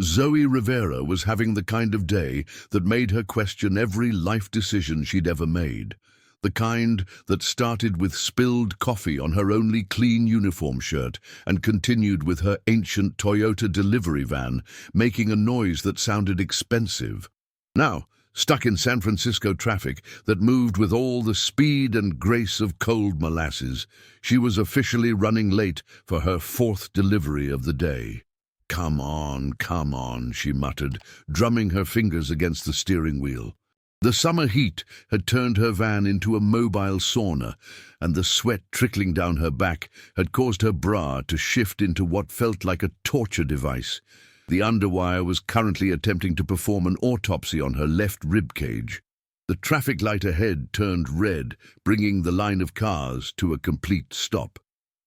Zoe Rivera was having the kind of day that made her question every life decision she'd ever made. The kind that started with spilled coffee on her only clean uniform shirt and continued with her ancient Toyota delivery van making a noise that sounded expensive. Now, stuck in San Francisco traffic that moved with all the speed and grace of cold molasses, she was officially running late for her fourth delivery of the day. Come on, she muttered, drumming her fingers against the steering wheel. The summer heat had turned her van into a mobile sauna, and the sweat trickling down her back had caused her bra to shift into what felt like a torture device. The underwire was currently attempting to perform an autopsy on her left rib cage. The traffic light ahead turned red, bringing the line of cars to a complete stop.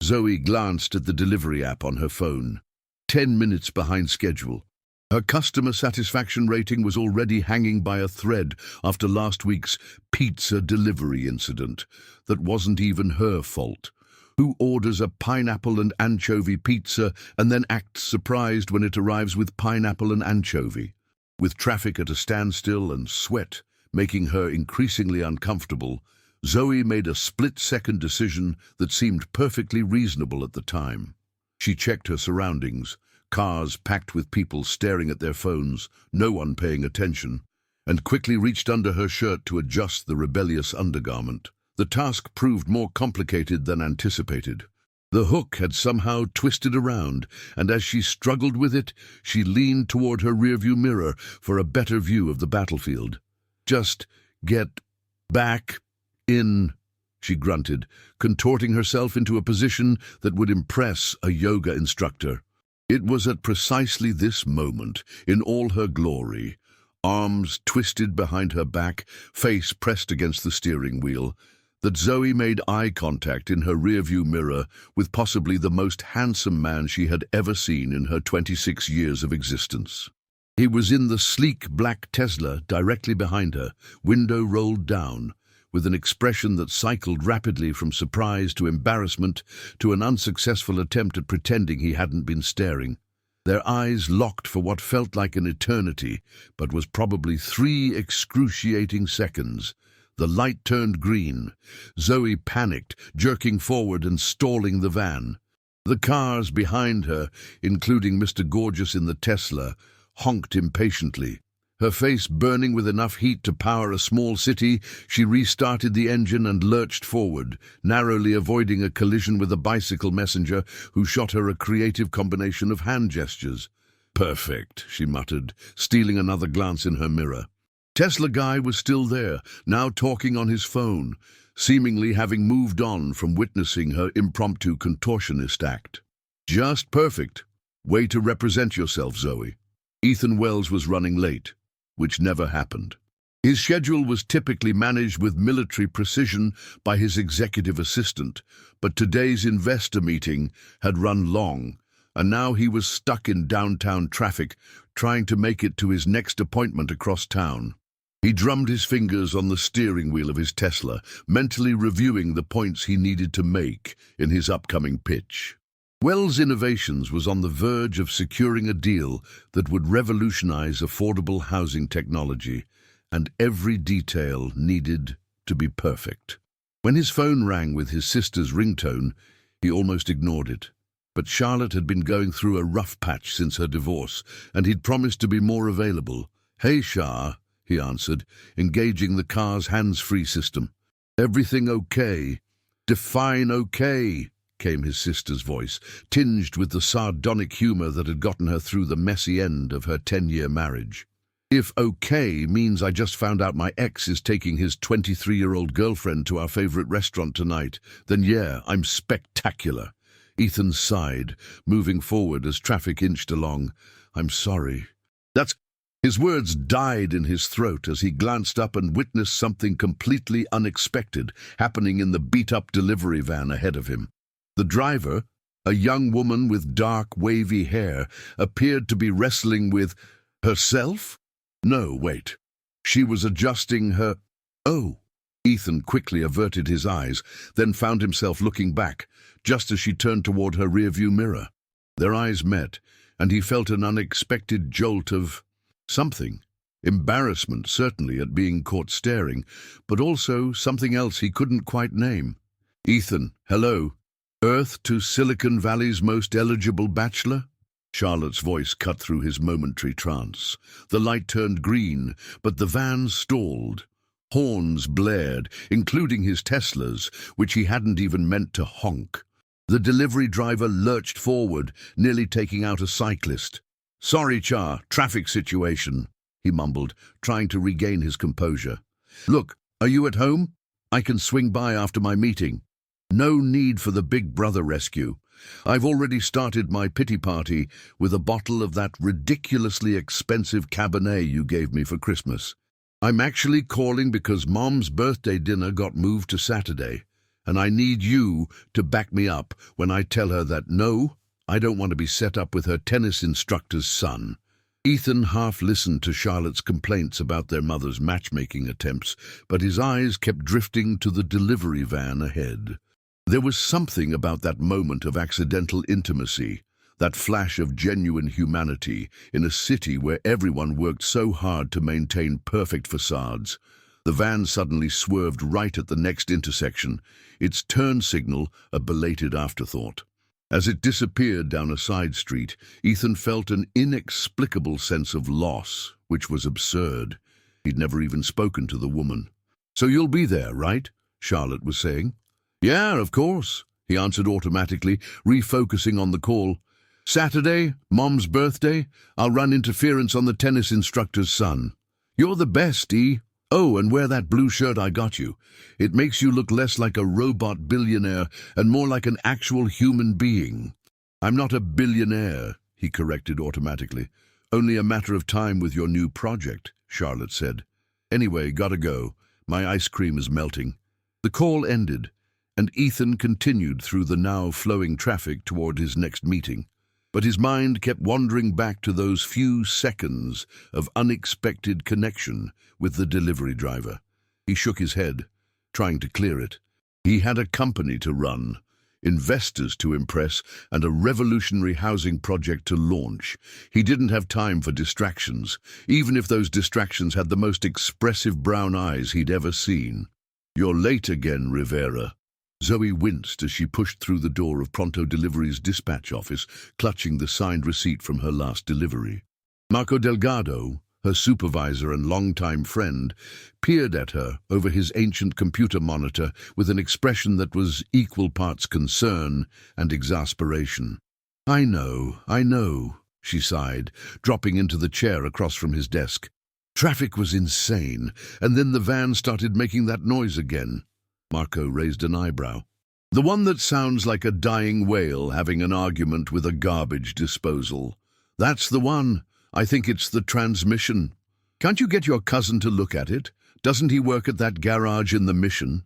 Zoe glanced at the delivery app on her phone. 10 minutes behind schedule. Her customer satisfaction rating was already hanging by a thread after last week's pizza delivery incident. That wasn't even her fault. Who orders a pineapple and anchovy pizza and then acts surprised when it arrives with pineapple and anchovy? With traffic at a standstill and sweat making her increasingly uncomfortable, Zoe made a split-second decision that seemed perfectly reasonable at the time. She checked her surroundings, cars packed with people staring at their phones, no one paying attention, and quickly reached under her shirt to adjust the rebellious undergarment. The task proved more complicated than anticipated. The hook had somehow twisted around, and as she struggled with it, she leaned toward her rearview mirror for a better view of the battlefield. "Just get back in," she grunted, contorting herself into a position that would impress a yoga instructor. It was at precisely this moment, in all her glory, arms twisted behind her back, face pressed against the steering wheel, that Zoe made eye contact in her rearview mirror with possibly the most handsome man she had ever seen in her 26 years of existence. He was in the sleek black Tesla directly behind her, window rolled down, with an expression that cycled rapidly from surprise to embarrassment to an unsuccessful attempt at pretending he hadn't been staring. Their eyes locked for what felt like an eternity, but was probably 3 excruciating seconds. The light turned green. Zoe panicked, jerking forward and stalling the van. The cars behind her, including Mr. Gorgeous in the Tesla, honked impatiently. Her face burning with enough heat to power a small city, she restarted the engine and lurched forward, narrowly avoiding a collision with a bicycle messenger who shot her a creative combination of hand gestures. "Perfect," she muttered, stealing another glance in her mirror. Tesla guy was still there, now talking on his phone, seemingly having moved on from witnessing her impromptu contortionist act. "Just perfect. Way to represent yourself, Zoe." Ethan Wells was running late, which never happened. His schedule was typically managed with military precision by his executive assistant, but today's investor meeting had run long, and now he was stuck in downtown traffic, trying to make it to his next appointment across town. He drummed his fingers on the steering wheel of his Tesla, mentally reviewing the points he needed to make in his upcoming pitch. Wells Innovations was on the verge of securing a deal that would revolutionize affordable housing technology, and every detail needed to be perfect. When his phone rang with his sister's ringtone, he almost ignored it. But Charlotte had been going through a rough patch since her divorce, and he'd promised to be more available. "Hey, Shah," he answered, engaging the car's hands-free system. "Everything okay?" "Define okay," came his sister's voice, tinged with the sardonic humor that had gotten her through the messy end of her 10-year marriage. "If okay means I just found out my ex is taking his 23-year-old girlfriend to our favorite restaurant tonight, then yeah, I'm spectacular." Ethan sighed, moving forward as traffic inched along. "I'm sorry." "That's—" His words died in his throat as he glanced up and witnessed something completely unexpected happening in the beat-up delivery van ahead of him. The driver, a young woman with dark, wavy hair, appeared to be wrestling with herself? No, wait. She was adjusting her... Oh! Ethan quickly averted his eyes, then found himself looking back, just as she turned toward her rearview mirror. Their eyes met, and he felt an unexpected jolt of something. Embarrassment, certainly, at being caught staring, but also something else he couldn't quite name. "Ethan, hello. Earth to Silicon Valley's most eligible bachelor?" Charlotte's voice cut through his momentary trance. The light turned green, but the van stalled. Horns blared, including his Tesla's, which he hadn't even meant to honk. The delivery driver lurched forward, nearly taking out a cyclist. "Sorry, Char, traffic situation," he mumbled, trying to regain his composure. "Look, are you at home? I can swing by after my meeting." "No need for the Big Brother rescue. I've already started my pity party with a bottle of that ridiculously expensive Cabernet you gave me for Christmas. I'm actually calling because Mom's birthday dinner got moved to Saturday, and I need you to back me up when I tell her that no, I don't want to be set up with her tennis instructor's son." Ethan half listened to Charlotte's complaints about their mother's matchmaking attempts, but his eyes kept drifting to the delivery van ahead. There was something about that moment of accidental intimacy, that flash of genuine humanity in a city where everyone worked so hard to maintain perfect facades. The van suddenly swerved right at the next intersection, its turn signal a belated afterthought. As it disappeared down a side street, Ethan felt an inexplicable sense of loss, which was absurd. He'd never even spoken to the woman. "So you'll be there, right?" Charlotte was saying. "Yeah, of course," he answered automatically, refocusing on the call. "Saturday, Mom's birthday, I'll run interference on the tennis instructor's son. You're the best, E. Oh, and wear that blue shirt I got you. It makes you look less like a robot billionaire and more like an actual human being." "I'm not a billionaire," he corrected automatically. "Only a matter of time with your new project," Charlotte said. "Anyway, gotta go. My ice cream is melting." The call ended, and Ethan continued through the now flowing traffic toward his next meeting. But his mind kept wandering back to those few seconds of unexpected connection with the delivery driver. He shook his head, trying to clear it. He had a company to run, investors to impress, and a revolutionary housing project to launch. He didn't have time for distractions, even if those distractions had the most expressive brown eyes he'd ever seen. "You're late again, Rivera." Zoe winced as she pushed through the door of Pronto Delivery's dispatch office, clutching the signed receipt from her last delivery. Marco Delgado, her supervisor and longtime friend, peered at her over his ancient computer monitor with an expression that was equal parts concern and exasperation. I know," she sighed, dropping into the chair across from his desk. "Traffic was insane, and then the van started making that noise again." Marco raised an eyebrow. "The one that sounds like a dying whale having an argument with a garbage disposal. That's the one. I think it's the transmission. Can't you get your cousin to look at it? Doesn't he work at that garage in the Mission?"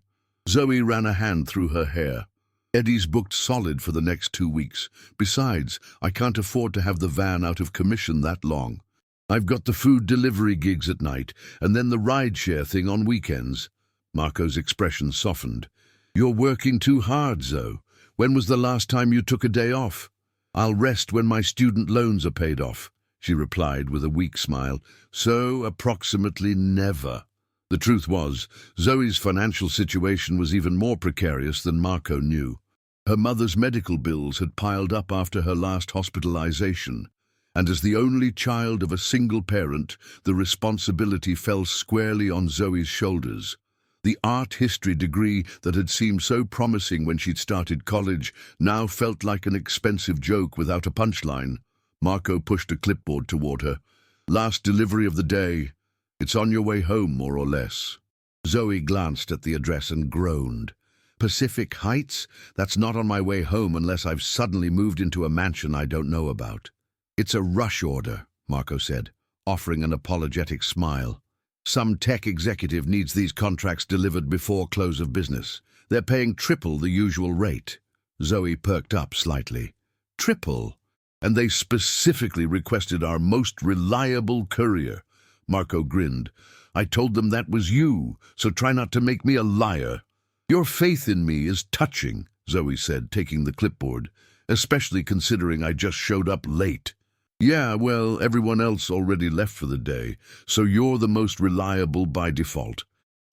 Zoe ran a hand through her hair. "Eddie's booked solid for the next 2 weeks. Besides, I can't afford to have the van out of commission that long. I've got the food delivery gigs at night, and then the rideshare thing on weekends." Marco's expression softened. "You're working too hard, Zoe. When was the last time you took a day off?" "I'll rest when my student loans are paid off," she replied with a weak smile. "So, approximately never." The truth was, Zoe's financial situation was even more precarious than Marco knew. Her mother's medical bills had piled up after her last hospitalization, and as the only child of a single parent, the responsibility fell squarely on Zoe's shoulders. The art history degree that had seemed so promising when she'd started college now felt like an expensive joke without a punchline. Marco pushed a clipboard toward her. "Last delivery of the day. It's on your way home, more or less." Zoe glanced at the address and groaned. "Pacific Heights? That's not on my way home unless I've suddenly moved into a mansion I don't know about." "It's a rush order," Marco said, offering an apologetic smile. "Some tech executive needs these contracts delivered before close of business. They're paying triple the usual rate." Zoe perked up slightly. "Triple? And they specifically requested our most reliable courier." Marco grinned. "I told them that was you, so try not to make me a liar." "Your faith in me is touching," Zoe said, taking the clipboard, "especially considering I just showed up late." Yeah, well, everyone else already left for the day, so you're the most reliable by default.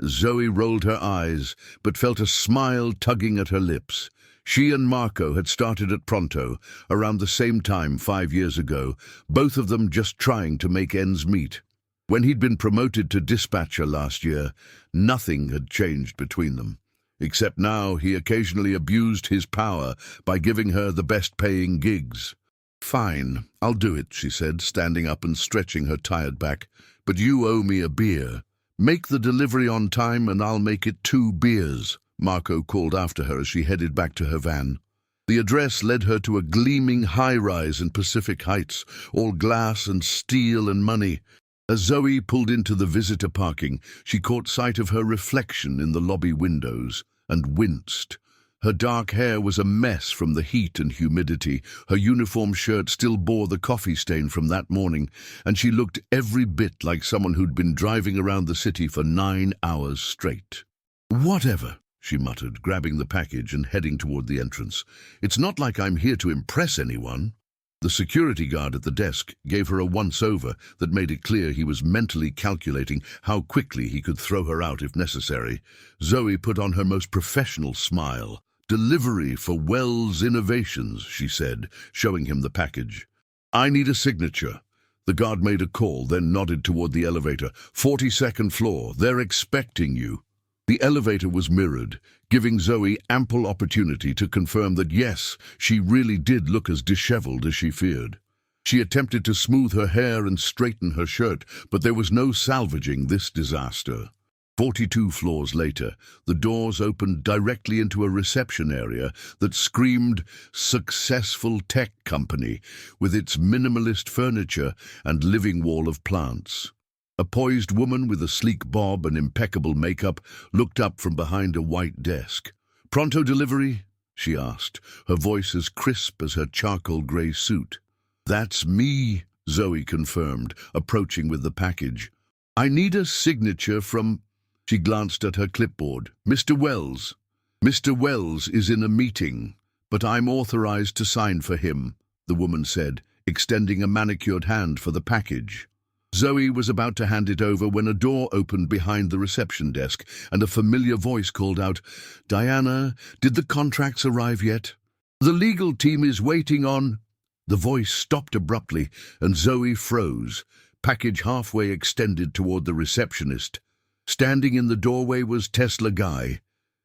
Zoe rolled her eyes, but felt a smile tugging at her lips. She and Marco had started at Pronto, around the same time 5 years ago, both of them just trying to make ends meet. When he'd been promoted to dispatcher last year, nothing had changed between them. Except now he occasionally abused his power by giving her the best-paying gigs. "Fine, I'll do it," she said, standing up and stretching her tired back. "But you owe me a beer. Make the delivery on time and I'll make it 2 beers, Marco called after her as she headed back to her van. The address led her to a gleaming high-rise in Pacific Heights, all glass and steel and money. As Zoe pulled into the visitor parking, she caught sight of her reflection in the lobby windows and winced. Her dark hair was a mess from the heat and humidity. Her uniform shirt still bore the coffee stain from that morning, and she looked every bit like someone who'd been driving around the city for 9 hours straight. "Whatever," she muttered, grabbing the package and heading toward the entrance. "It's not like I'm here to impress anyone." The security guard at the desk gave her a once-over that made it clear he was mentally calculating how quickly he could throw her out if necessary. Zoe put on her most professional smile. "Delivery for Wells Innovations," she said, showing him the package. "I need a signature." The guard made a call, then nodded toward the elevator. 42nd floor. They're expecting you." The elevator was mirrored, giving Zoe ample opportunity to confirm that yes, she really did look as disheveled as she feared. She attempted to smooth her hair and straighten her shirt, but there was no salvaging this disaster. 42 floors later, the doors opened directly into a reception area that screamed successful tech company with its minimalist furniture and living wall of plants. A poised woman with a sleek bob and impeccable makeup looked up from behind a white desk. "Pronto delivery?" she asked, her voice as crisp as her charcoal grey suit. "That's me," Zoe confirmed, approaching with the package. "I need a signature from—" She glanced at her clipboard. "Mr. Wells. Mr. Wells is in a meeting, but I'm authorized to sign for him," the woman said, extending a manicured hand for the package. Zoe was about to hand it over when a door opened behind the reception desk and a familiar voice called out, "Diana, did the contracts arrive yet? The legal team is waiting on—" The voice stopped abruptly and Zoe froze, package halfway extended toward the receptionist. Standing in the doorway was Tesla Guy,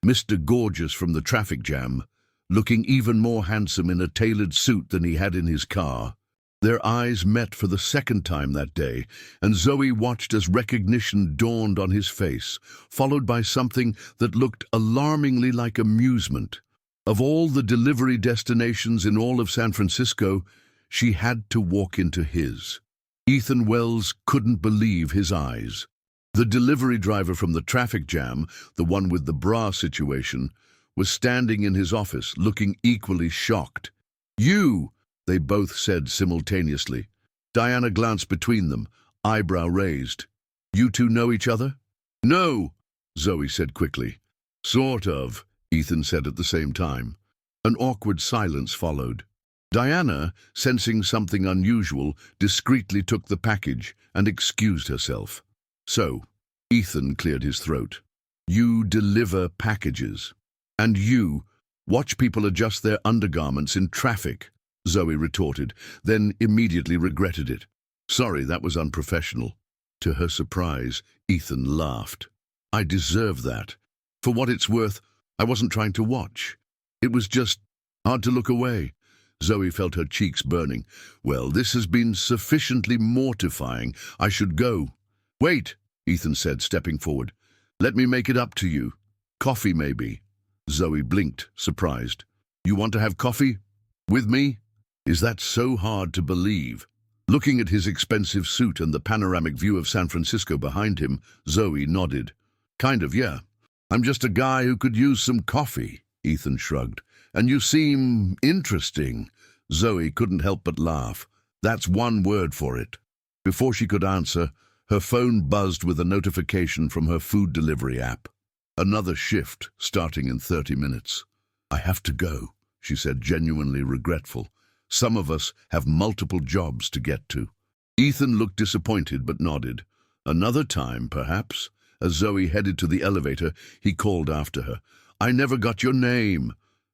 Mr. Gorgeous from the traffic jam, looking even more handsome in a tailored suit than he had in his car. Their eyes met for the second time that day, and Zoe watched as recognition dawned on his face, followed by something that looked alarmingly like amusement. Of all the delivery destinations in all of San Francisco, she had to walk into his. Ethan Wells couldn't believe his eyes. The delivery driver from the traffic jam, the one with the bra situation, was standing in his office, looking equally shocked. "You!" they both said simultaneously. Diana glanced between them, eyebrow raised. "You two know each other?" "No," Zoe said quickly. "Sort of," Ethan said at the same time. An awkward silence followed. Diana, sensing something unusual, discreetly took the package and excused herself. "So," Ethan cleared his throat, "you deliver packages. And you watch people adjust their undergarments in traffic," Zoe retorted, then immediately regretted it. "Sorry, that was unprofessional." To her surprise, Ethan laughed. "I deserve that. For what it's worth, I wasn't trying to watch. It was just hard to look away." Zoe felt her cheeks burning. "Well, this has been sufficiently mortifying. I should go." "Wait," Ethan said, stepping forward. "Let me make it up to you. Coffee, maybe." Zoe blinked, surprised. "You want to have coffee? With me? Is that so hard to believe?" Looking at his expensive suit and the panoramic view of San Francisco behind him, Zoe nodded. "Kind of, yeah. I'm just a guy who could use some coffee," Ethan shrugged. "And you seem interesting." Zoe couldn't help but laugh. That's one word for it. Before she could answer, her phone buzzed with a notification from her food delivery app. Another shift, starting in 30 minutes. "I have to go," she said, genuinely regretful. Some of us have multiple jobs to get to. Ethan looked disappointed but nodded. Another time, perhaps. As Zoe headed to the elevator, he called after her. "I never got your name."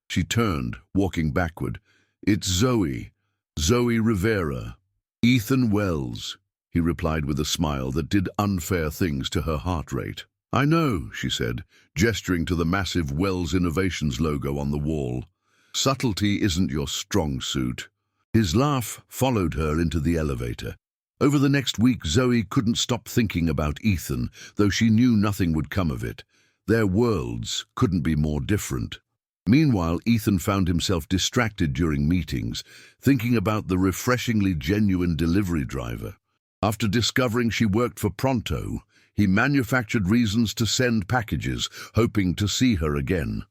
She turned, walking backward. "It's Zoe. Zoe Rivera." "Ethan Wells," he replied with a smile that did unfair things to her heart rate. "I know," she said, gesturing to the massive Wells Innovations logo on the wall. "Subtlety isn't your strong suit." His laugh followed her into the elevator. Over the next week, Zoe couldn't stop thinking about Ethan, though she knew nothing would come of it. Their worlds couldn't be more different. Meanwhile, Ethan found himself distracted during meetings, thinking about the refreshingly genuine delivery driver. After discovering she worked for Pronto, he manufactured reasons to send packages, hoping to see her again.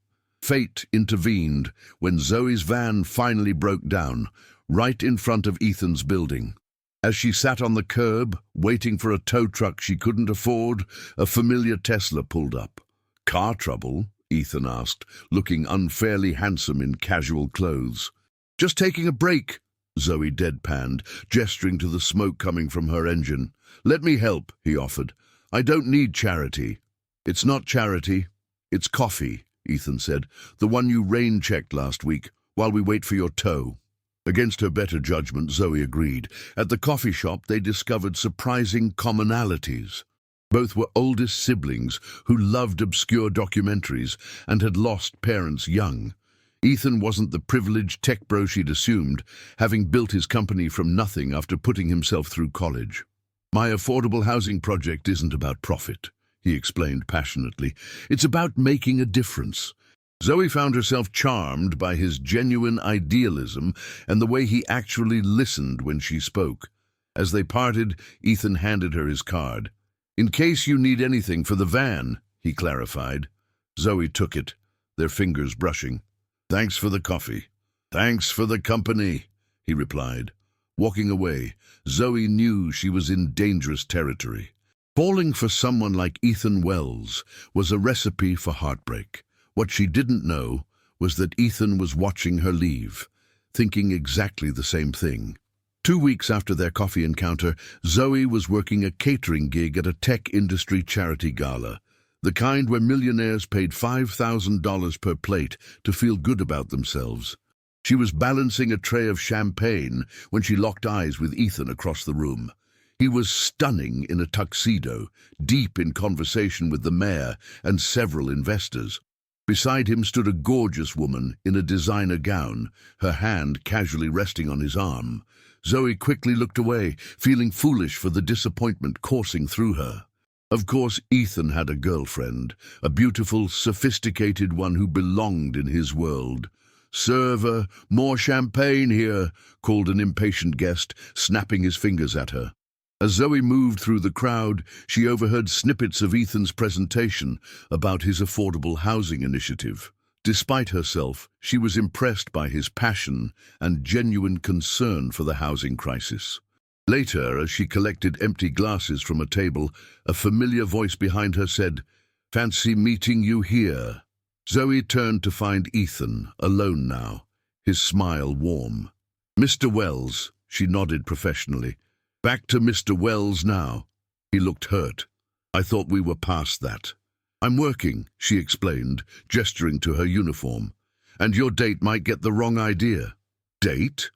Fate intervened when Zoe's van finally broke down, right in front of Ethan's building. As she sat on the curb, waiting for a tow truck she couldn't afford, a familiar Tesla pulled up. "Car trouble?" Ethan asked, looking unfairly handsome in casual clothes. "Just taking a break," Zoe deadpanned, gesturing to the smoke coming from her engine. "Let me help," he offered. "I don't need charity." "It's not charity. It's coffee," Ethan said. "The one you rain-checked last week, while we wait for your tow." Against her better judgment, Zoe agreed. At the coffee shop, they discovered surprising commonalities. Both were oldest siblings who loved obscure documentaries and had lost parents young. Ethan wasn't the privileged tech bro she'd assumed, having built his company from nothing after putting himself through college. "My affordable housing project isn't about profit," he explained passionately. "It's about making a difference." Zoe found herself charmed by his genuine idealism and the way he actually listened when she spoke. As they parted, Ethan handed her his card. "In case you need anything for the van," he clarified. Zoe took it, their fingers brushing. "Thanks for the coffee." "Thanks for the company," he replied. Walking away, Zoe knew she was in dangerous territory. Falling for someone like Ethan Wells was a recipe for heartbreak. What she didn't know was that Ethan was watching her leave, thinking exactly the same thing. 2 weeks after their coffee encounter, Zoe was working a catering gig at a tech industry charity gala, the kind where millionaires paid $5,000 per plate to feel good about themselves. She was balancing a tray of champagne when she locked eyes with Ethan across the room. He was stunning in a tuxedo, deep in conversation with the mayor and several investors. Beside him stood a gorgeous woman in a designer gown, her hand casually resting on his arm. Zoe quickly looked away, feeling foolish for the disappointment coursing through her. Of course, Ethan had a girlfriend, a beautiful, sophisticated one who belonged in his world. "Server, more champagne here," called an impatient guest, snapping his fingers at her. As Zoe moved through the crowd, she overheard snippets of Ethan's presentation about his affordable housing initiative. Despite herself, she was impressed by his passion and genuine concern for the housing crisis. Later, as she collected empty glasses from a table, a familiar voice behind her said, "Fancy meeting you here." Zoe turned to find Ethan, alone now, his smile warm. "Mr. Wells," she nodded professionally. "Back to Mr. Wells now." He looked hurt. "I thought we were past that." "I'm working," she explained, gesturing to her uniform. "And your date might get the wrong idea." "Date?"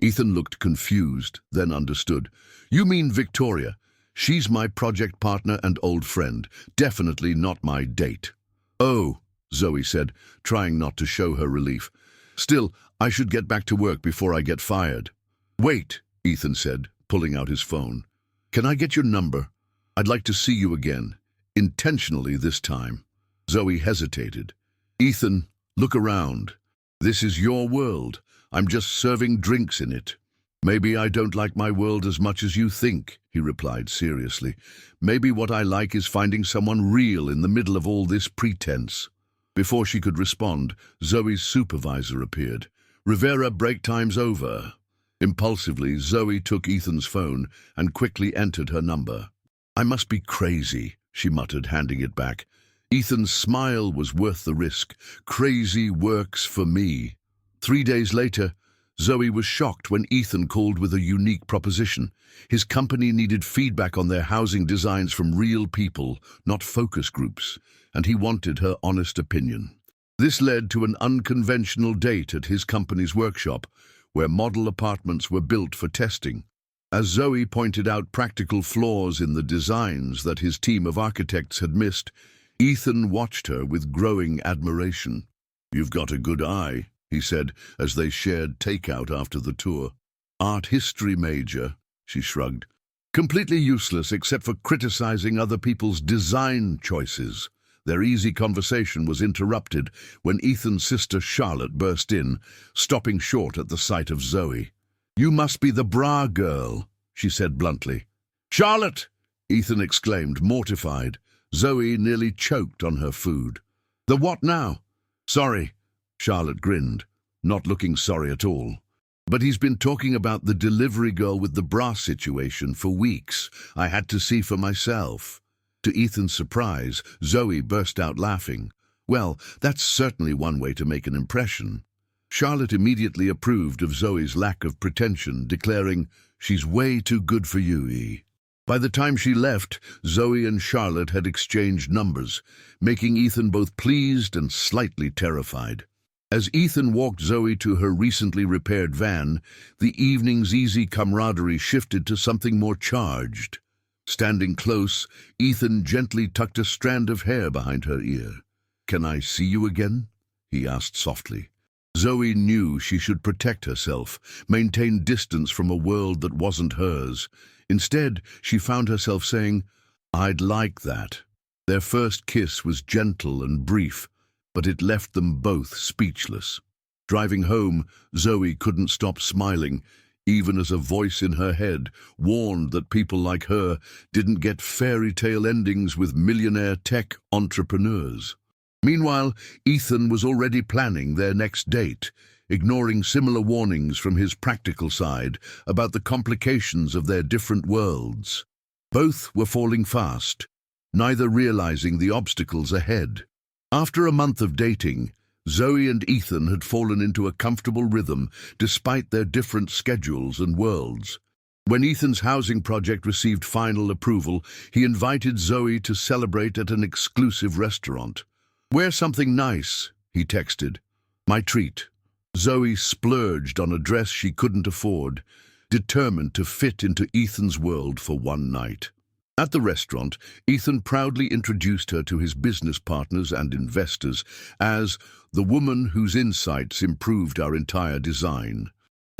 Ethan looked confused, then understood. "You mean Victoria. She's my project partner and old friend. Definitely not my date." "Oh," Zoe said, trying not to show her relief. "Still, I should get back to work before I get fired." "Wait," Ethan said, pulling out his phone. "Can I get your number? I'd like to see you again. Intentionally this time." Zoe hesitated. "Ethan, look around. This is your world. I'm just serving drinks in it." "Maybe I don't like my world as much as you think," he replied seriously. "Maybe what I like is finding someone real in the middle of all this pretense." Before she could respond, Zoe's supervisor appeared. "Rivera, break time's over." Impulsively, Zoe took Ethan's phone and quickly entered her number. "I must be crazy," she muttered, handing it back. Ethan's smile was worth the risk. "Crazy works for me." 3 days later, Zoe was shocked when Ethan called with a unique proposition. His company needed feedback on their housing designs from real people, not focus groups, and he wanted her honest opinion. This led to an unconventional date at his company's workshop, where model apartments were built for testing. As Zoe pointed out practical flaws in the designs that his team of architects had missed, Ethan watched her with growing admiration. "You've got a good eye," he said as they shared takeout after the tour. "Art history major," she shrugged. "Completely useless except for criticizing other people's design choices." Their easy conversation was interrupted when Ethan's sister Charlotte burst in, stopping short at the sight of Zoe. "You must be the bra girl," she said bluntly. "Charlotte!" Ethan exclaimed, mortified. Zoe nearly choked on her food. "The what now?" "Sorry," Charlotte grinned, not looking sorry at all. "But he's been talking about the delivery girl with the bra situation for weeks. I had to see for myself." To Ethan's surprise, Zoe burst out laughing. "Well, that's certainly one way to make an impression." Charlotte immediately approved of Zoe's lack of pretension, declaring, "She's way too good for you, E." By the time she left, Zoe and Charlotte had exchanged numbers, making Ethan both pleased and slightly terrified. As Ethan walked Zoe to her recently repaired van, the evening's easy camaraderie shifted to something more charged. Standing close, Ethan gently tucked a strand of hair behind her ear. "Can I see you again?" he asked softly. Zoe knew she should protect herself, maintain distance from a world that wasn't hers. Instead, she found herself saying, "I'd like that." Their first kiss was gentle and brief, but it left them both speechless. Driving home, Zoe couldn't stop smiling, even as a voice in her head warned that people like her didn't get fairy tale endings with millionaire tech entrepreneurs. Meanwhile, Ethan was already planning their next date, ignoring similar warnings from his practical side about the complications of their different worlds. Both were falling fast, neither realizing the obstacles ahead. After a month of dating, Zoe and Ethan had fallen into a comfortable rhythm despite their different schedules and worlds. When Ethan's housing project received final approval, he invited Zoe to celebrate at an exclusive restaurant. "Wear something nice," he texted. "My treat." Zoe splurged on a dress she couldn't afford, determined to fit into Ethan's world for one night. At the restaurant, Ethan proudly introduced her to his business partners and investors as the woman whose insights improved our entire design.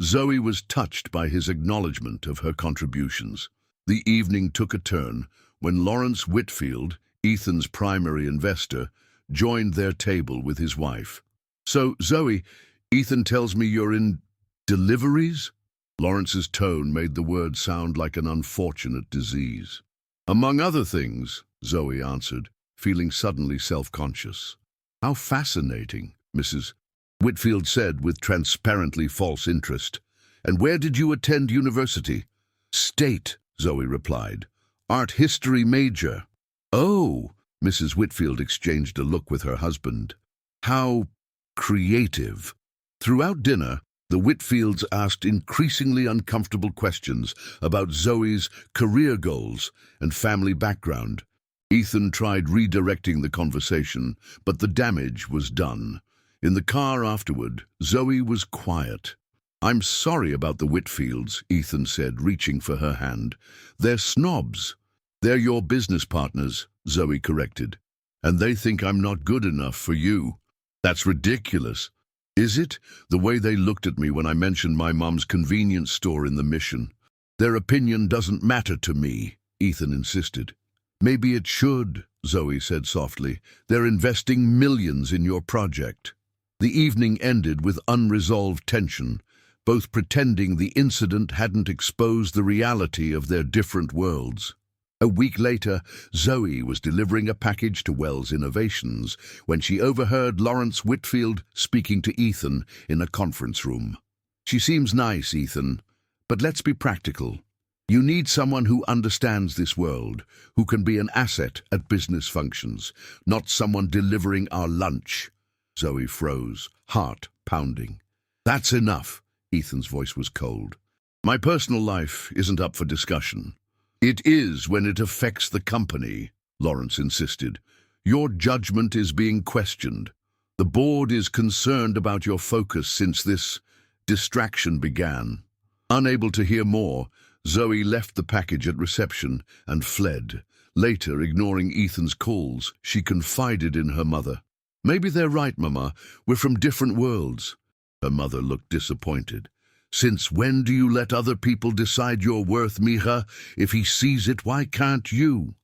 Zoe was touched by his acknowledgement of her contributions. The evening took a turn when Lawrence Whitfield, Ethan's primary investor, joined their table with his wife. "So, Zoe, Ethan tells me you're in deliveries?" Lawrence's tone made the word sound like an unfortunate disease. "Among other things," Zoe answered, feeling suddenly self-conscious. "How fascinating," Mrs. Whitfield said with transparently false interest. "And where did you attend university?" "State," Zoe replied. "Art history major." "Oh," Mrs. Whitfield exchanged a look with her husband. "How creative." Throughout dinner, the Whitfields asked increasingly uncomfortable questions about Zoe's career goals and family background. Ethan tried redirecting the conversation, but the damage was done. In the car afterward, Zoe was quiet. "I'm sorry about the Whitfields," Ethan said, reaching for her hand. "They're snobs." "They're your business partners," Zoe corrected. "And they think I'm not good enough for you." "That's ridiculous." "Is it? The way they looked at me when I mentioned my mom's convenience store in the Mission." "Their opinion doesn't matter to me," Ethan insisted. "Maybe it should," Zoe said softly. "They're investing millions in your project." The evening ended with unresolved tension, both pretending the incident hadn't exposed the reality of their different worlds. A week later, Zoe was delivering a package to Wells Innovations when she overheard Lawrence Whitfield speaking to Ethan in a conference room. "She seems nice, Ethan, but let's be practical. You need someone who understands this world, who can be an asset at business functions, not someone delivering our lunch." Zoe froze, heart pounding. "That's enough," Ethan's voice was cold. My personal life isn't up for discussion. It is when it affects the company, Lawrence insisted. Your judgment is being questioned. The board is concerned about your focus since this distraction began. Unable to hear more, Zoe left the package at reception and fled. Later, ignoring Ethan's calls, she confided in her mother. Maybe they're right, Mama. We're from different worlds. Her mother looked disappointed. Since when do you let other people decide your worth, Mija? If he sees it, why can't you?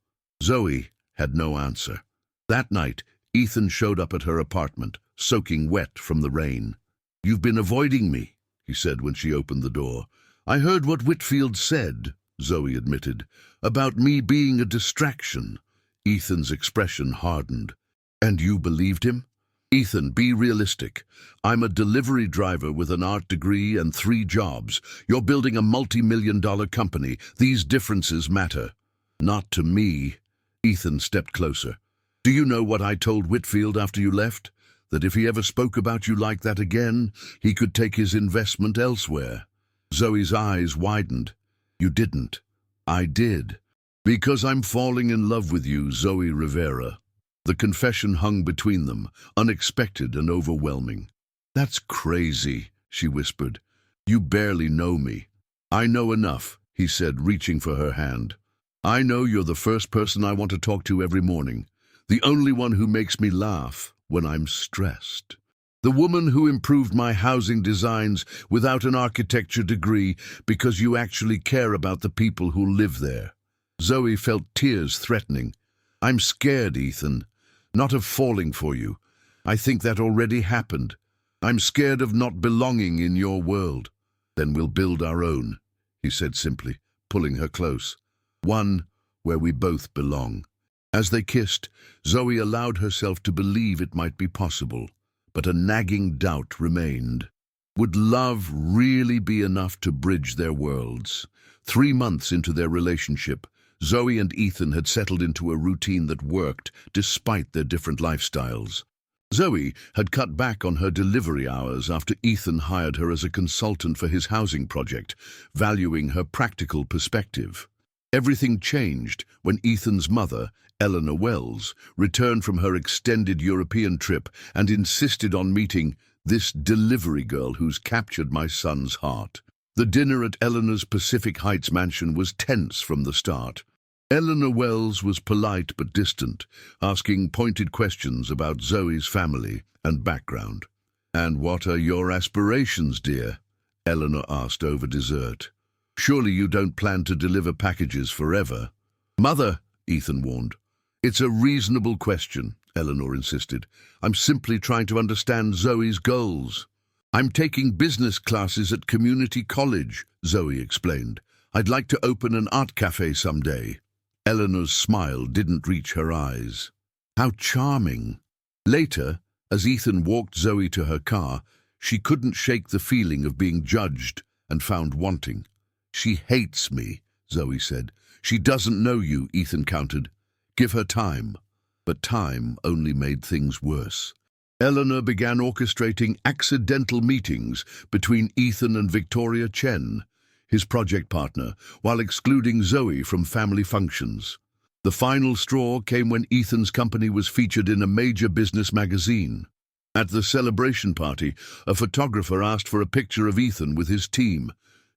Zoe had no answer. That night, Ethan showed up at her apartment, soaking wet from the rain. You've been avoiding me, he said when she opened the door. I heard what Whitfield said, Zoe admitted, about me being a distraction. Ethan's expression hardened. And you believed him? Ethan, be realistic. I'm a delivery driver with an art degree and 3 jobs. You're building a multi-million-dollar company. These differences matter. Not to me. Ethan stepped closer. Do you know what I told Whitfield after you left? That if he ever spoke about you like that again, he could take his investment elsewhere. Zoe's eyes widened. You didn't. I did. Because I'm falling in love with you, Zoe Rivera. The confession hung between them, unexpected and overwhelming. That's crazy, she whispered. You barely know me. I know enough, he said, reaching for her hand. I know you're the first person I want to talk to every morning. The only one who makes me laugh when I'm stressed. The woman who improved my housing designs without an architecture degree because you actually care about the people who live there. Zoe felt tears threatening. I'm scared, Ethan. Not of falling for you. I think that already happened. I'm scared of not belonging in your world. Then we'll build our own, he said simply, pulling her close. One where we both belong. As they kissed, Zoe allowed herself to believe it might be possible, but a nagging doubt remained. Would love really be enough to bridge their worlds? 3 months into their relationship, Zoe and Ethan had settled into a routine that worked despite their different lifestyles. Zoe had cut back on her delivery hours after Ethan hired her as a consultant for his housing project, valuing her practical perspective. Everything changed when Ethan's mother, Eleanor Wells, returned from her extended European trip and insisted on meeting this delivery girl who's captured my son's heart. The dinner at Eleanor's Pacific Heights mansion was tense from the start. Eleanor Wells was polite but distant, asking pointed questions about Zoe's family and background. "And what are your aspirations, dear?" Eleanor asked over dessert. "Surely you don't plan to deliver packages forever?" "Mother," Ethan warned. "It's a reasonable question," Eleanor insisted. "I'm simply trying to understand Zoe's goals." "I'm taking business classes at community college," Zoe explained. "I'd like to open an art cafe someday." Eleanor's smile didn't reach her eyes. How charming. Later, as Ethan walked Zoe to her car, she couldn't shake the feeling of being judged and found wanting. "She hates me," Zoe said. "She doesn't know you," Ethan countered. "Give her time." But time only made things worse. Eleanor began orchestrating accidental meetings between Ethan and Victoria Chen, his project partner, while excluding Zoe from family functions. The final straw came when Ethan's company was featured in a major business magazine. At the celebration party, a photographer asked for a picture of Ethan with his team.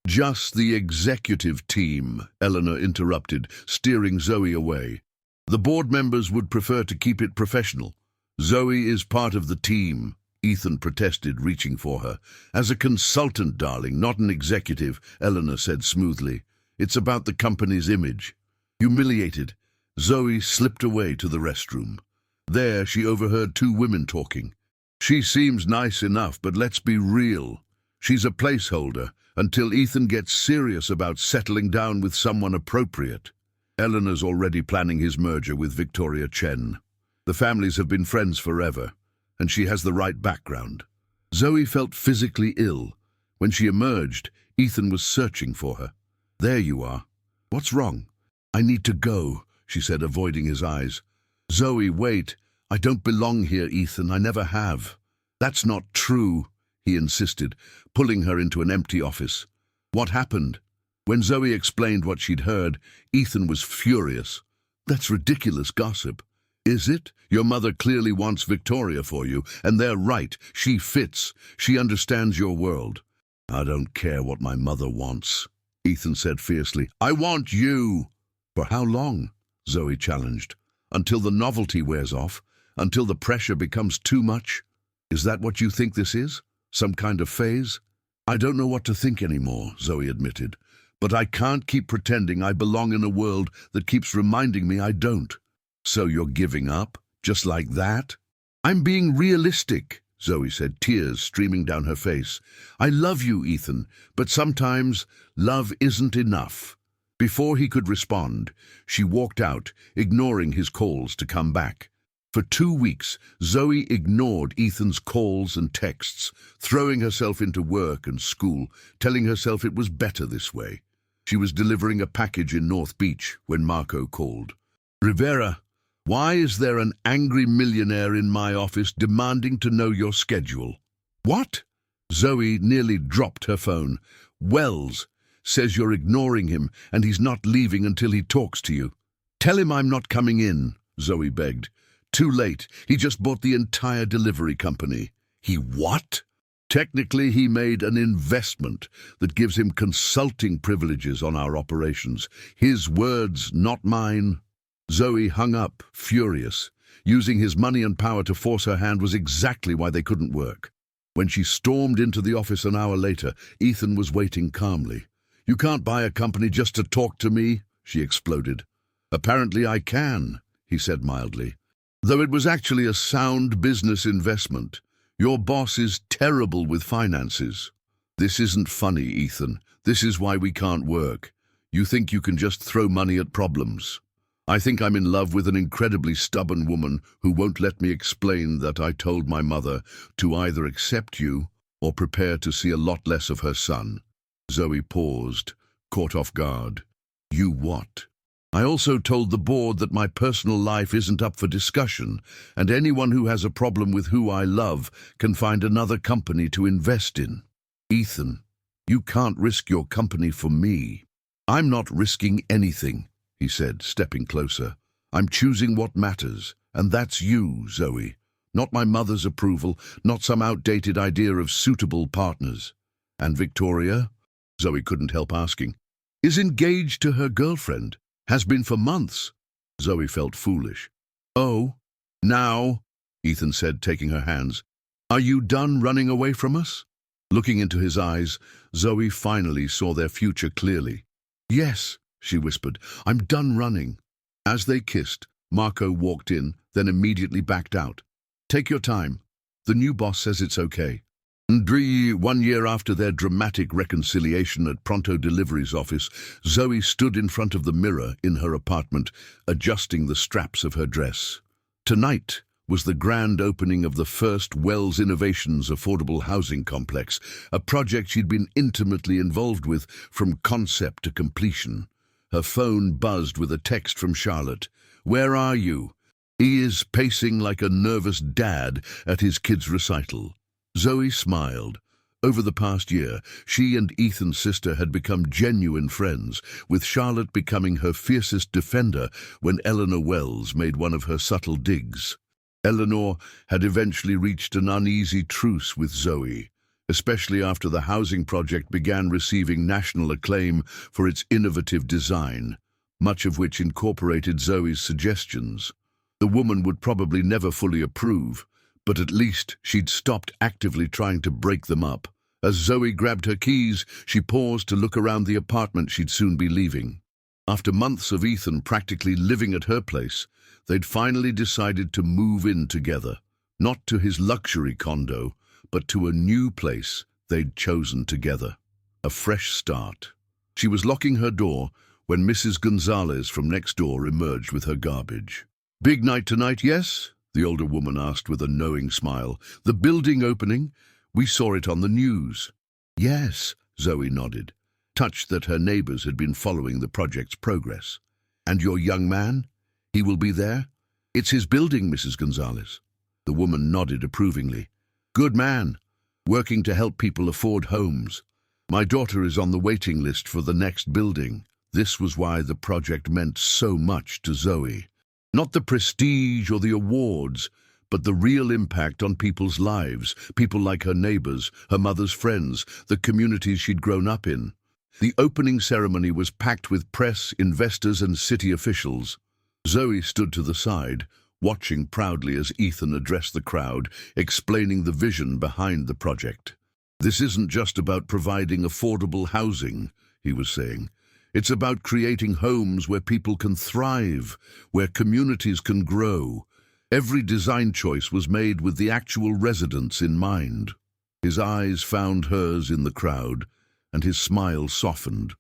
"Just the executive team," Eleanor interrupted, steering Zoe away. "The board members would prefer to keep it professional." "Zoe is part of the team," Ethan protested, reaching for her. "As a consultant, darling, not an executive," Eleanor said smoothly. "It's about the company's image." Humiliated, Zoe slipped away to the restroom. There, she overheard 2 women talking. "She seems nice enough, but let's be real. She's a placeholder until Ethan gets serious about settling down with someone appropriate." Eleanor's already planning his merger with Victoria Chen. The families have been friends forever, and she has the right background. Zoe felt physically ill. When she emerged, Ethan was searching for her. "There you are. What's wrong?" "I need to go," she said, avoiding his eyes. "Zoe, wait. I don't belong here, Ethan. I never have." "That's not true," he insisted, pulling her into an empty office. What happened? When Zoe explained what she'd heard, Ethan was furious. That's ridiculous gossip. Is it? Your mother clearly wants Victoria for you, and they're right. She fits. She understands your world. I don't care what my mother wants, Ethan said fiercely. I want you. For how long? Zoe challenged. Until the novelty wears off? Until the pressure becomes too much? Is that what you think this is? Some kind of phase? I don't know what to think anymore, Zoe admitted. But I can't keep pretending I belong in a world that keeps reminding me I don't. So you're giving up? Just like that? I'm being realistic, Zoe said, tears streaming down her face. I love you, Ethan, but sometimes love isn't enough. Before he could respond, she walked out, ignoring his calls to come back. For 2 weeks, Zoe ignored Ethan's calls and texts, throwing herself into work and school, telling herself it was better this way. She was delivering a package in North Beach when Marco called. Rivera, why is there an angry millionaire in my office demanding to know your schedule? What? Zoe nearly dropped her phone. Wells says you're ignoring him and he's not leaving until he talks to you. Tell him I'm not coming in, Zoe begged. Too late. He just bought the entire delivery company. He what? Technically, he made an investment that gives him consulting privileges on our operations. His words, not mine. Zoe hung up, furious. Using his money and power to force her hand was exactly why they couldn't work. When she stormed into the office an hour later, Ethan was waiting calmly. You can't buy a company just to talk to me, she exploded. Apparently I can, he said mildly. Though it was actually a sound business investment. Your boss is terrible with finances. This isn't funny, Ethan. This is why we can't work. You think you can just throw money at problems. I think I'm in love with an incredibly stubborn woman who won't let me explain that I told my mother to either accept you or prepare to see a lot less of her son. Zoe paused, caught off guard. You what? I also told the board that my personal life isn't up for discussion, and anyone who has a problem with who I love can find another company to invest in. Ethan, you can't risk your company for me. I'm not risking anything, he said, stepping closer. I'm choosing what matters, and that's you, Zoe. Not my mother's approval, not some outdated idea of suitable partners. And Victoria, Zoe couldn't help asking, is engaged to her girlfriend. Has been for months. Zoe felt foolish. Oh, now, Ethan said, taking her hands. Are you done running away from us? Looking into his eyes, Zoe finally saw their future clearly. Yes, she whispered, I'm done running. As they kissed, Marco walked in, then immediately backed out. Take your time. The new boss says it's okay. 1 year after their dramatic reconciliation at Pronto Delivery's office, Zoe stood in front of the mirror in her apartment, adjusting the straps of her dress. Tonight was the grand opening of the first Wells Innovations affordable housing complex, a project she'd been intimately involved with from concept to completion. Her phone buzzed with a text from Charlotte. Where are you? He is pacing like a nervous dad at his kid's recital. Zoe smiled. Over the past year, she and Ethan's sister had become genuine friends, with Charlotte becoming her fiercest defender when Eleanor Wells made one of her subtle digs. Eleanor had eventually reached an uneasy truce with Zoe, especially after the housing project began receiving national acclaim for its innovative design, much of which incorporated Zoe's suggestions. The woman would probably never fully approve, but at least she'd stopped actively trying to break them up. As Zoe grabbed her keys, she paused to look around the apartment she'd soon be leaving. After months of Ethan practically living at her place, they'd finally decided to move in together, not to his luxury condo, but to a new place they'd chosen together. A fresh start. She was locking her door when Mrs. Gonzalez from next door emerged with her garbage. Big night tonight, yes? The older woman asked with a knowing smile. The building opening? We saw it on the news. Yes, Zoe nodded, touched that her neighbors had been following the project's progress. And your young man? He will be there? It's his building, Mrs. Gonzalez. The woman nodded approvingly. Good man. working to help people afford homes. My daughter is on the waiting list for the next building. This was why the project meant so much to Zoe. Not the prestige or the awards, but the real impact on people's lives, people like her neighbors, her mother's friends, the communities she'd grown up in. The opening ceremony was packed with press, investors, and city officials. Zoe stood to the side, watching proudly as Ethan addressed the crowd, explaining the vision behind the project. "This isn't just about providing affordable housing," he was saying. "It's about creating homes where people can thrive, where communities can grow." Every design choice was made with the actual residents in mind. His eyes found hers in the crowd, and his smile softened.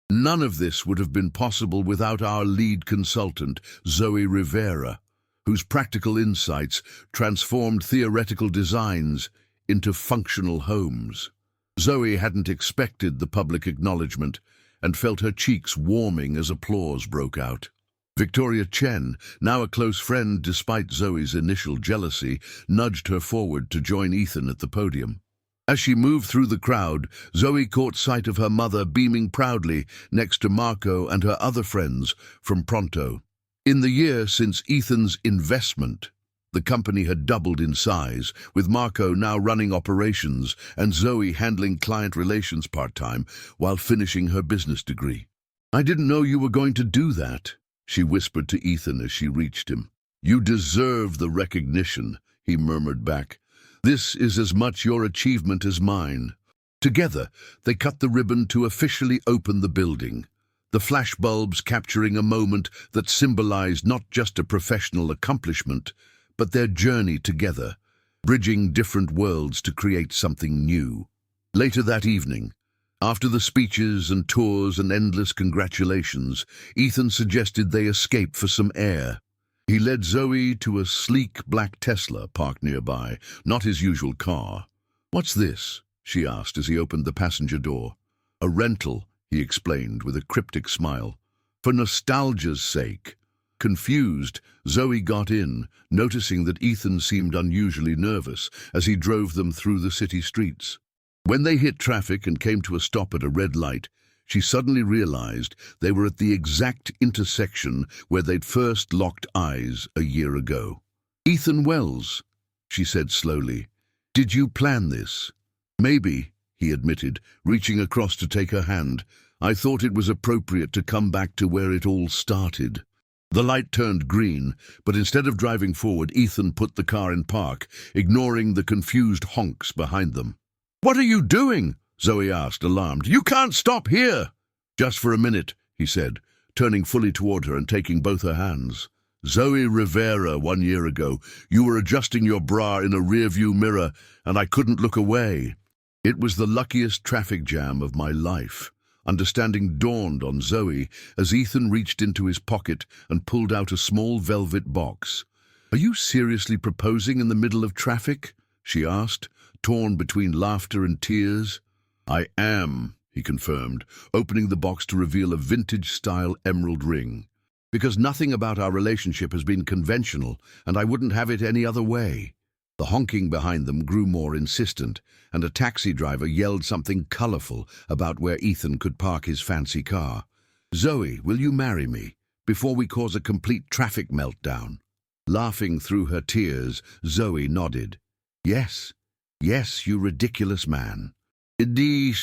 None of this would have been possible without our lead consultant, Zoe Rivera, whose practical insights transformed theoretical designs into functional homes. Zoe hadn't expected the public acknowledgement and felt her cheeks warming as applause broke out. Victoria Chen, now a close friend despite Zoe's initial jealousy, nudged her forward to join Ethan at the podium. As she moved through the crowd, Zoe caught sight of her mother beaming proudly next to Marco and her other friends from Pronto. In the year since Ethan's investment, the company had doubled in size, with Marco now running operations and Zoe handling client relations part-time while finishing her business degree. "I didn't know you were going to do that," she whispered to Ethan as she reached him. "You deserve the recognition," he murmured back. "This is as much your achievement as mine." Together, they cut the ribbon to officially open the building, the flashbulbs capturing a moment that symbolized not just a professional accomplishment, but their journey together, bridging different worlds to create something new. Later that evening, after the speeches and tours and endless congratulations, Ethan suggested they escape for some air. He led Zoe to a sleek black Tesla parked nearby, not his usual car. "What's this?" she asked as he opened the passenger door. "A rental," he explained with a cryptic smile. "For nostalgia's sake." Confused, Zoe got in, noticing that Ethan seemed unusually nervous as he drove them through the city streets. When they hit traffic and came to a stop at a red light, she suddenly realized they were at the exact intersection where they'd first locked eyes a year ago. "Ethan Wells," she said slowly. "Did you plan this?" "Maybe," he admitted, reaching across to take her hand. "I thought it was appropriate to come back to where it all started." The light turned green, but instead of driving forward, Ethan put the car in park, ignoring the confused honks behind them. "What are you doing?" Zoe asked, alarmed. "You can't stop here." "Just for a minute," he said, turning fully toward her and taking both her hands. "Zoe Rivera, 1 year ago, you were adjusting your bra in a rearview mirror, and I couldn't look away. It was the luckiest traffic jam of my life." Understanding dawned on Zoe as Ethan reached into his pocket and pulled out a small velvet box. "Are you seriously proposing in the middle of traffic?" she asked, torn between laughter and tears. "I am," he confirmed, opening the box to reveal a vintage-style emerald ring. "Because nothing about our relationship has been conventional, and I wouldn't have it any other way." The honking behind them grew more insistent, and a taxi driver yelled something colorful about where Ethan could park his fancy car. "Zoe, will you marry me before we cause a complete traffic meltdown?" Laughing through her tears, Zoe nodded. "Yes, yes, you ridiculous man." "Indeed."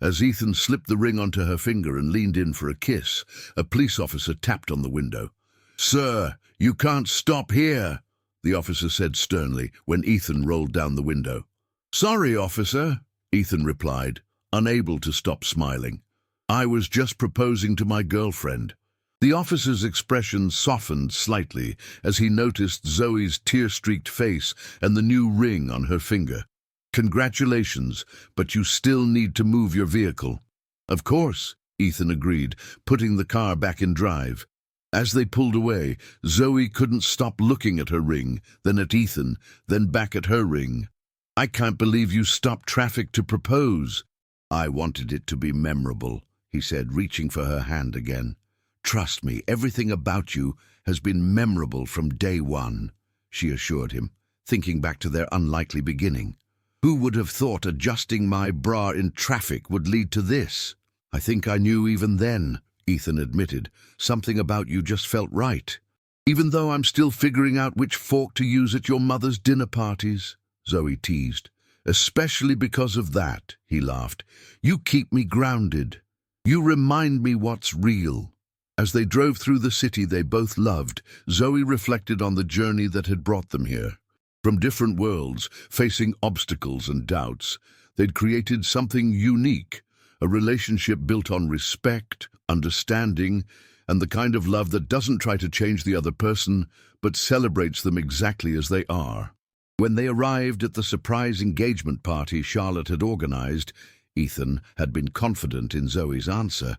As Ethan slipped the ring onto her finger and leaned in for a kiss, a police officer tapped on the window. "Sir, you can't stop here," the officer said sternly when Ethan rolled down the window. "Sorry, officer," Ethan replied, unable to stop smiling. "I was just proposing to my girlfriend." The officer's expression softened slightly as he noticed Zoe's tear-streaked face and the new ring on her finger. "Congratulations, but you still need to move your vehicle." "Of course," Ethan agreed, putting the car back in drive. As they pulled away, Zoe couldn't stop looking at her ring, then at Ethan, then back at her ring. "I can't believe you stopped traffic to propose." "I wanted it to be memorable," he said, reaching for her hand again. "Trust me, everything about you has been memorable from day one," she assured him, thinking back to their unlikely beginning. Who would have thought adjusting my bra in traffic would lead to this? I think I knew even then, Ethan admitted. Something about you just felt right. Even though I'm still figuring out which fork to use at your mother's dinner parties, Zoe teased. Especially because of that, he laughed. You keep me grounded. You remind me what's real. As they drove through the city they both loved, Zoe reflected on the journey that had brought them here. From different worlds, facing obstacles and doubts, they'd created something unique, a relationship built on respect, understanding, and the kind of love that doesn't try to change the other person, but celebrates them exactly as they are. When they arrived at the surprise engagement party Charlotte had organized, Ethan had been confident in Zoe's answer.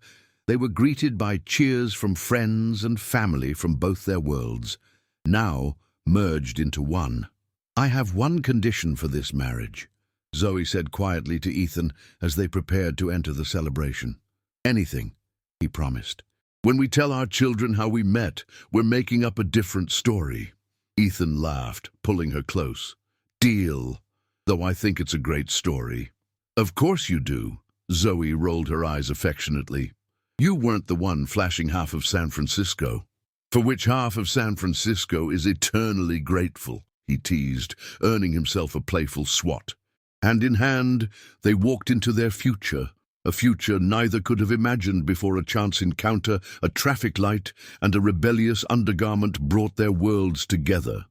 They were greeted by cheers from friends and family from both their worlds, now merged into one. I have one condition for this marriage, Zoe said quietly to Ethan as they prepared to enter the celebration. Anything, he promised. When we tell our children how we met, we're making up a different story. Ethan laughed, pulling her close. Deal, though I think it's a great story. Of course you do, Zoe rolled her eyes affectionately. You weren't the one flashing half of San Francisco. For which half of San Francisco is eternally grateful, he teased, earning himself a playful swat. Hand in hand, they walked into their future, a future neither could have imagined before a chance encounter, a traffic light, and a rebellious undergarment brought their worlds together.